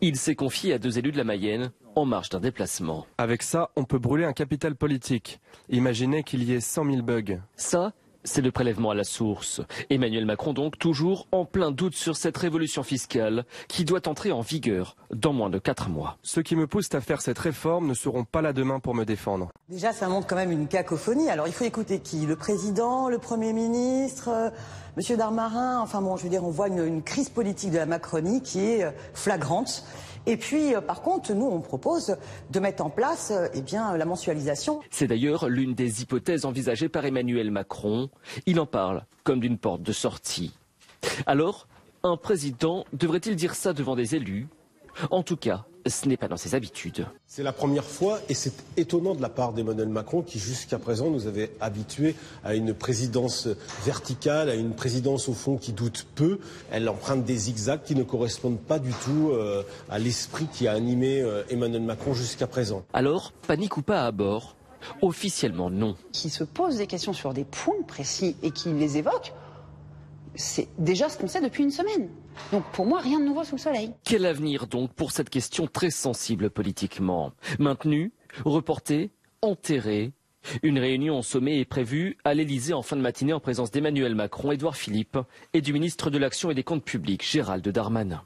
Il s'est confié à 2 élus de la Mayenne en marge d'un déplacement. Avec ça, on peut brûler un capital politique. Imaginez qu'il y ait 100 000 bugs. Ça, c'est le prélèvement à la source. Emmanuel Macron donc toujours en plein doute sur cette révolution fiscale qui doit entrer en vigueur dans moins de 4 mois. Ceux qui me poussent à faire cette réforme ne seront pas là demain pour me défendre. Déjà, ça montre quand même une cacophonie. Alors, il faut écouter qui? Le président, le Premier ministre, Monsieur Darmanin. Enfin bon, je veux dire, on voit une crise politique de la Macronie qui est flagrante. Et puis, par contre, nous, on propose de mettre en place la mensualisation. C'est d'ailleurs l'une des hypothèses envisagées par Emmanuel Macron. Il en parle comme d'une porte de sortie. Alors, un président devrait-il dire ça devant des élus? En tout cas, ce n'est pas dans ses habitudes. C'est la première fois et c'est étonnant de la part d'Emmanuel Macron qui jusqu'à présent nous avait habitués à une présidence verticale, à une présidence au fond qui doute peu. Elle emprunte des zigzags qui ne correspondent pas du tout à l'esprit qui a animé Emmanuel Macron jusqu'à présent. Alors, panique ou pas à bord? Officiellement non. Qui se pose des questions sur des points précis et qui les évoque, c'est déjà ce qu'on sait depuis une semaine. Donc pour moi, rien de nouveau sous le soleil. Quel avenir donc pour cette question très sensible politiquement? Maintenue, reportée, enterrée? Une réunion au sommet est prévue à l'Elysée en fin de matinée en présence d'Emmanuel Macron, Édouard Philippe et du ministre de l'Action et des Comptes Publics, Gérald Darmanin.